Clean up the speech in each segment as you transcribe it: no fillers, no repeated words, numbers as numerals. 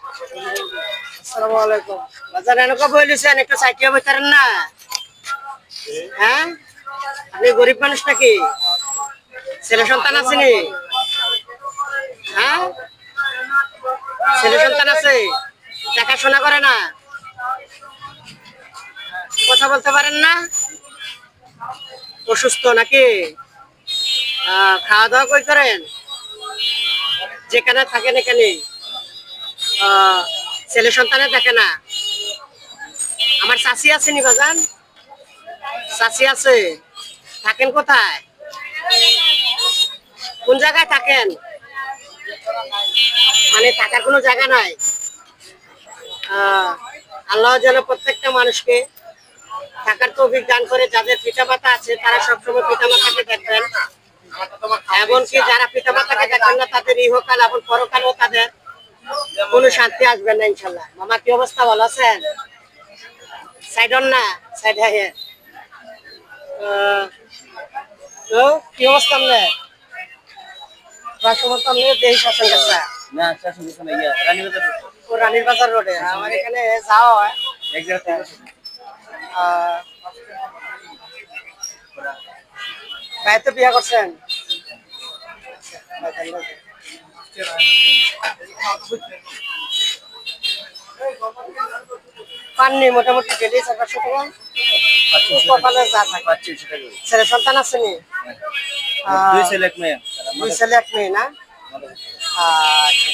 আসসালামু আলাইকুম। বাজার এনেকা বলেছেন একটু সাইকেল বইতারেন না? হ্যাঁ, আপনি গরিব মানুষ নাকি? ছেলে সন্তান আছে নি? হ্যাঁ, ছেলে সন্তান আছে, দেখাশোনা করে না, কথা বলতে পারেন না, অসুস্থ নাকি? খাওয়া দাওয়া কই করেন? যেখানে থাকেন এখানে? ছেলে সন্তানে দেখে না? আমার চাচি আছে নি বাজান? চাচি আছে, থাকেন কোথায়? কোন জায়গায় থাকেন? মানে থাকার কোনো জায়গা নাই? আল্লাহ যেন প্রত্যেকটা মানুষকে থাকার তৌফিক দান করে। যাদের পিতামাতা আছে তারা সবসময় পিতামাতাকে দেখবেন, এমনকি যারা পিতামাতাকে দেখেন না তাদের ইহকাল এবং পরকালেও তাদের কোনো শান্তি আসবে না ইনশাল্লাহ। মামা কি অবস্থা, ভালো আছেন? সাইডন না, সাইড হ্যাঁ। তো কি অবস্থা আপনার? প্রায় সময় তো আপনি দেশ আছেন কাছে। না শাসন কিছু না ইয়া রানীবাজার ও রানীর বাজার রোডে আমার এখানে যাওয়া হয় এক জায়গা থেকে ভাই তো বিয়ে করছেন? পাননি মোটামুটি ডেলি 400 টাকা কপালে যা থাকে। 25 টাকা ছেলে সন্তান আছে নি? দুই ছেলে এক মেয়ে। দুই ছেলে এক মেয়ে না? আচ্ছা,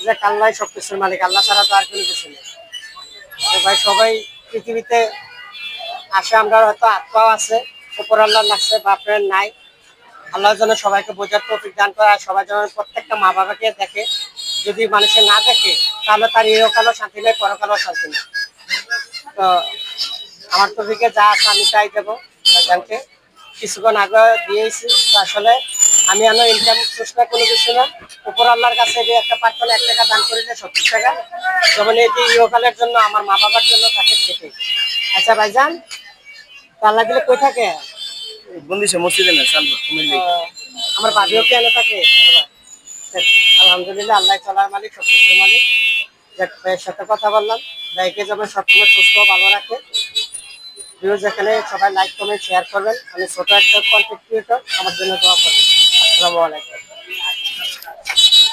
যে আল্লাহ সবকিছুর মালিক, আল্লাহ ছাড়া তো আর কোনো কিছু নেই। তো ভাই সবাই পৃথিবীতে আসে, আমরা হয়তো আত্মাও আছে, উপর আল্লাহ লাগছে বা আপনার নাই। আল্লাহ যেন সবাইকে বোঝার তৌফিক দান করে, আর সবাই যেন প্রত্যেকটা মা বাবাকে দেখে। যদি মানুষের না দেখে তাহলে তার ইহকালও শান্তি নেই, পরকালও শান্তি নেই। তো আমার তৌফিকে যা আছে আমি তাই দেবো ভাইজানকে। কিছুক্ষণ আগে দিয়েছি, তো আসলে আমি আনো ইনকাম সোর্স না, কোনো কিছু না। উপর আল্লাহর কাছে যে একটা প্রার্থনা 1 টাকা দান করে দেয় 70 টাকা, যেমন এটি ইহকালের জন্য আমার মা বাবার জন্য থাকে সেটি। আচ্ছা ভাইজান, তো আল্লাহ দিলে কই থাকে? বন্দিশে মসজিদে না সালপুর কুমিল্লা। আমার বাড়িও কি এনে থাকে? আলহামদুলিল্লাহ, আল্লাহ চলার মালিক, সব কিছুর মালিক। ভাইয়ের সাথে কথা বললাম, ভাইকে যেন সবসময় সুস্থ ভালো রাখে। ভিডিও যেখানে সবাই লাইক কমেন্ট শেয়ার করবেন। আমি ছোট একটা কন্টেন্ট ক্রিয়েটর, আমার জন্য দোয়া করবেন। আসসালামু আলাইকুম।